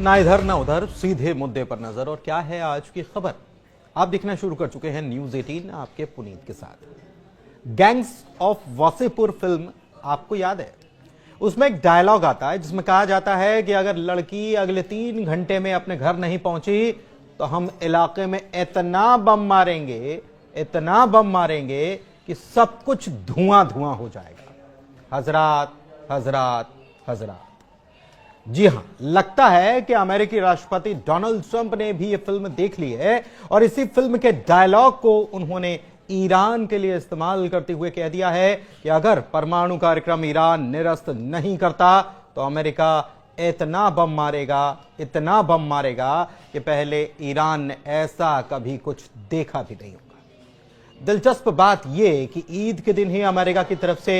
ना इधर ना उधर, सीधे मुद्दे पर नजर। और क्या है आज की खबर, आप देखना शुरू कर चुके हैं न्यूज 18 आपके पुनीत के साथ। गैंग्स ऑफ वासेपुर फिल्म आपको याद है, उसमें एक डायलॉग आता है जिसमें कहा जाता है कि अगर लड़की अगले 3 घंटे में अपने घर नहीं पहुंची तो हम इलाके में इतना बम मारेंगे कि सब कुछ धुआं धुआं हो जाएगा। हजरात हजरात हजरात, जी हां, लगता है कि अमेरिकी राष्ट्रपति डोनाल्ड ट्रंप ने भी यह फिल्म देख ली है और इसी फिल्म के डायलॉग को उन्होंने ईरान के लिए इस्तेमाल करते हुए कह दिया है कि अगर परमाणु कार्यक्रम ईरान निरस्त नहीं करता तो अमेरिका इतना बम मारेगा कि पहले ईरान ने ऐसा कभी कुछ देखा भी नहीं होगा। दिलचस्प बात यह कि ईद के दिन ही अमेरिका की तरफ से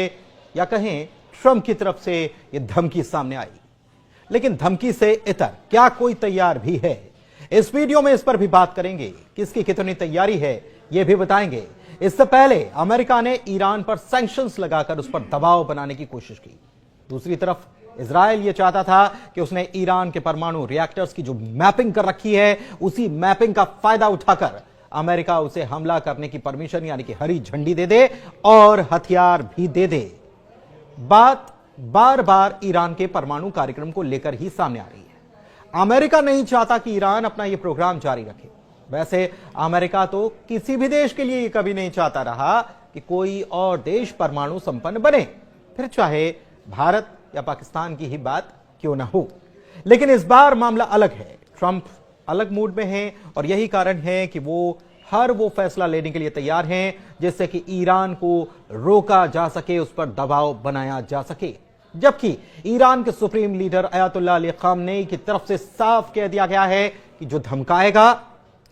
या कहें ट्रंप की तरफ से यह धमकी सामने आई, लेकिन धमकी से इतर क्या कोई तैयार भी है? इस वीडियो में इस पर भी बात करेंगे, किसकी कितनी तैयारी है यह भी बताएंगे। इससे पहले अमेरिका ने ईरान पर सैंक्शंस लगाकर उस पर दबाव बनाने की कोशिश की। दूसरी तरफ इजराइल यह चाहता था कि उसने ईरान के परमाणु रिएक्टर्स की जो मैपिंग कर रखी है, उसी मैपिंग का फायदा उठाकर अमेरिका उसे हमला करने की परमिशन यानी कि हरी झंडी दे दे और हथियार भी दे दे। बात बार बार ईरान के परमाणु कार्यक्रम को लेकर ही सामने आ रही है। अमेरिका नहीं चाहता कि ईरान अपना यह प्रोग्राम जारी रखे। वैसे अमेरिका तो किसी भी देश के लिए यह कभी नहीं चाहता रहा कि कोई और देश परमाणु संपन्न बने, फिर चाहे भारत या पाकिस्तान की ही बात क्यों ना हो। लेकिन इस बार मामला अलग है। ट्रंप अलग मूड में हैं और यही कारण है कि वो हर वो फैसला लेने के लिए तैयार हैं जिससे कि ईरान को रोका जा सके, उस पर दबाव बनाया जा सके। जबकि ईरान के supreme leader Ayatollah Ali Khamenei की तरफ से साफ कह दिया गया है कि जो धमकाएगा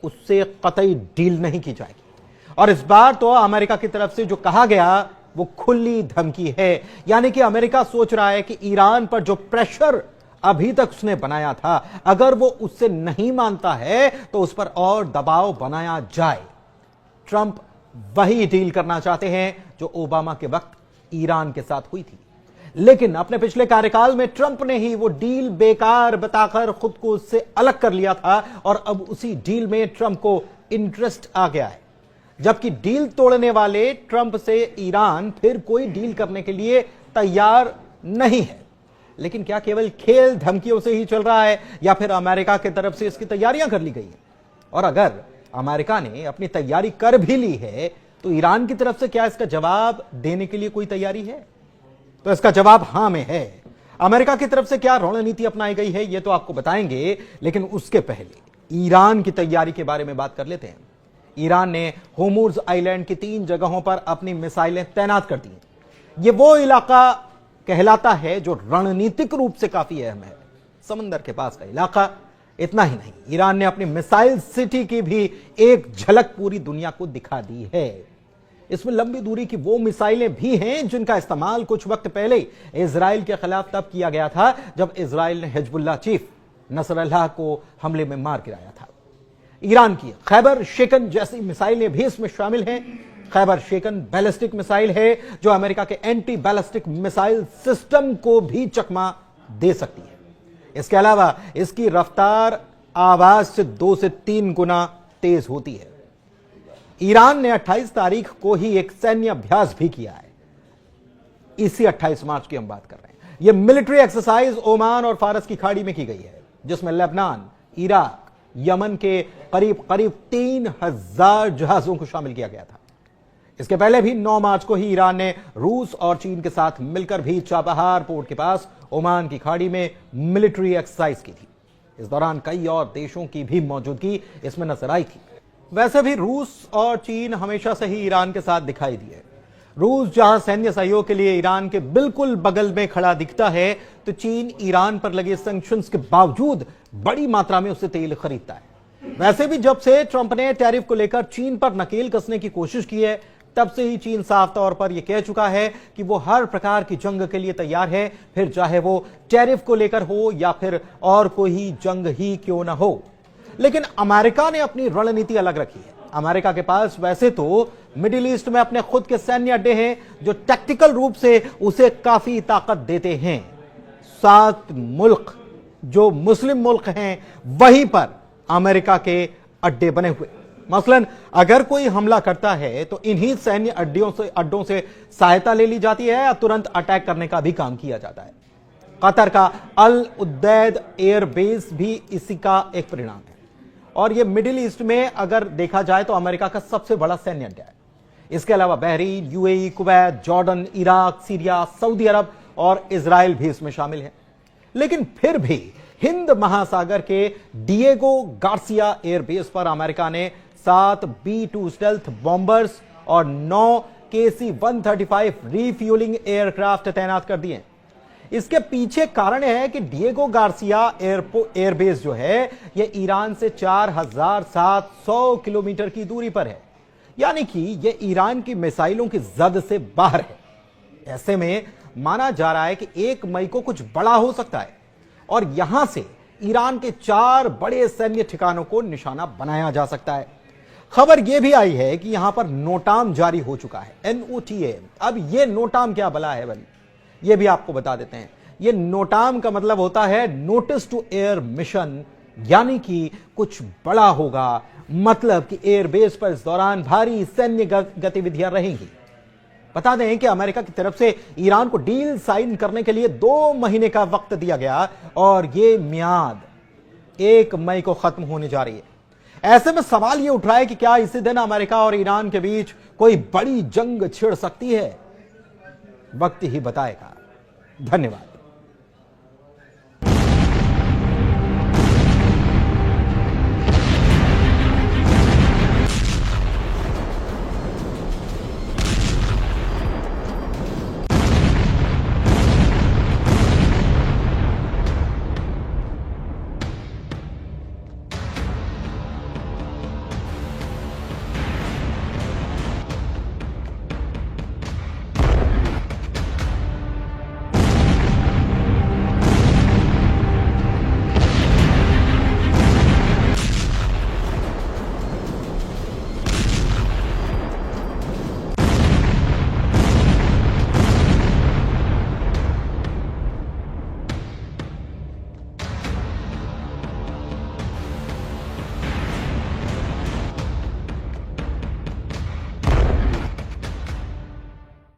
उससे कतई डील नहीं की जाएगी। और इस बार तो अमेरिका की तरफ से जो कहा गया वो खुली धमकी है, यानी कि अमेरिका सोच रहा है कि ईरान पर जो प्रेशर अभी तक उसने बनाया था, अगर वो उससे नहीं मानता है तो उस पर और दबाव बनाया जाए। ट्रंप वही डील करना चाहते हैं जो ओबामा के वक्त ईरान के साथ हुई थी, लेकिन अपने पिछले कार्यकाल में ट्रंप ने ही वो डील बेकार बताकर खुद को उससे अलग कर लिया था और अब उसी डील में ट्रंप को इंटरेस्ट आ गया है। जबकि डील तोड़ने वाले ट्रंप से ईरान फिर कोई डील करने के लिए तैयार नहीं है। लेकिन क्या केवल खेल धमकियों से ही चल रहा है या फिर अमेरिका की तरफ से इसकी तैयारियां कर ली गई हैं? और अगर अमेरिका ने अपनी तैयारी कर भी ली है तो ईरान की तरफ से क्या इसका जवाब देने के लिए कोई तैयारी है? तो इसका जवाब हां में है। अमेरिका की तरफ से क्या रणनीति अपनाई गई है यह तो आपको बताएंगे, लेकिन उसके पहले ईरान की तैयारी के बारे में बात कर लेते हैं। ईरान ने होर्मुज़ आइलैंड की 3 जगहों पर अपनी मिसाइलें तैनात कर दी हैं। यह वो इलाका कहलाता है जो रणनीतिक रूप से काफी अहम है, समंदर के पास का इलाका। इतना ही नहीं, ईरान ने अपनी मिसाइल सिटी की भी एक झलक पूरी दुनिया को दिखा दी है। इसमें लंबी दूरी की वो मिसाइलें भी हैं जिनका इस्तेमाल कुछ वक्त पहले इजराइल के खिलाफ तब किया गया था जब इजराइल ने हिजबुल्लाह चीफ नसरल्लाह को हमले में मार गिराया था। ईरान की खैबर शेकन जैसी मिसाइलें भी इसमें शामिल हैं। खैबर शेकन बैलिस्टिक मिसाइल है जो अमेरिका के एंटी बैलिस्टिक मिसाइल सिस्टम को भी चकमा दे सकती है। इसके अलावा इसकी रफ्तार आवाज से 2 से 3 गुना तेज होती है। ईरान ने 28 तारीख को ही एक सैन्य अभ्यास भी किया है। इसी 28 मार्च की हम बात कर रहे हैं। यह मिलिट्री एक्सरसाइज ओमान और फारस की खाड़ी में की गई है, जिसमें लेबनान, इराक, यमन के करीब 3000 जहाजों को शामिल किया गया था। इसके पहले भी 9 मार्च को ही ईरान ने रूस और चीन के साथ मिलकर भी चाबहार पोर्ट के पास ओमान की खाड़ी में मिलिट्री एक्सरसाइज की थी। इस दौरान कई और देशों की भी मौजूदगी इसमें नजर आई थी। वैसे भी रूस और चीन हमेशा से ही ईरान के साथ दिखाई दिए। रूस जहां सैन्य सहयोग के लिए ईरान के बिल्कुल बगल में खड़ा दिखता है, तो चीन ईरान पर लगे सैंक्शंस के बावजूद बड़ी मात्रा में उससे तेल खरीदता है। वैसे भी जब से ट्रंप ने टैरिफ को लेकर चीन पर नकेल कसने की कोशिश की है, तब से ही चीन साफ तौर पर यह कह चुका है कि वो हर प्रकार की जंग के लिए तैयार है, फिर चाहे वो टैरिफ को लेकर हो या फिर और कोई जंग ही क्यों ना हो। लेकिन अमेरिका ने अपनी रणनीति अलग रखी है। अमेरिका के पास वैसे तो मिडिल ईस्ट में अपने खुद के सैन्य अड्डे हैं जो टैक्टिकल रूप से उसे काफी ताकत देते हैं। 7 मुल्क जो मुस्लिम मुल्क हैं वहीं पर अमेरिका के अड्डे बने हुए। मसलन अगर कोई हमला करता है तो इन्हीं सैन्य अड्डों से सहायता ले ली जाती है या तुरंत अटैक करने का भी काम किया जाता है। कतर का अल उदैद एयरबेस भी इसी का एक परिणाम है और यह मिडिल ईस्ट में अगर देखा जाए तो अमेरिका का सबसे बड़ा सैन्य अड्डा है। इसके अलावा Bahrain, UAE, Kuwait, Jordan, Iraq, Syria, Saudi Arab और इजराइल भी इसमें शामिल है। लेकिन फिर भी हिंद महासागर के डिएगो गार्सिया एयरबेस पर अमेरिका ने 7 B-2 स्टेल्थ बॉम्बर्स और 9 KC-135 रीफ्यूलिंग एयरक्राफ्ट तैनात कर दिए। इसके पीछे कारण है कि डिएगो गार्सिया एयरबेस जो है यह ईरान से 4700 किलोमीटर की दूरी पर है, यानी कि यह ईरान की मिसाइलों की जद से बाहर है। ऐसे में माना जा रहा है कि 1 मई को कुछ बड़ा हो सकता है और यहां से ईरान के 4 बड़े सैन्य ठिकानों को निशाना बनाया जा सकता है। खबर यह भी आई है कि यहां पर नोटाम जारी हो चुका है, NOTA। अब यह नोटाम क्या भला है भाई, यह भी आपको बता देते हैं। यह नोटाम का मतलब होता है नोटिस टू एयर मिशन, यानी कि कुछ बड़ा होगा, मतलब कि एयरबेस पर इस दौरान भारी सैन्य गतिविधियां रहेंगी। बता दें कि अमेरिका की तरफ से ईरान को डील साइन करने के लिए 2 महीने का वक्त दिया गया और यह मियाद 1 मई को खत्म होने जा रही है। ऐसे में सवाल यह उठ रहा है कि क्या इसी दिन अमेरिका और ईरान के बीच कोई बड़ी जंग छिड़ सकती है? वक्त ही बताएगा। धन्यवाद।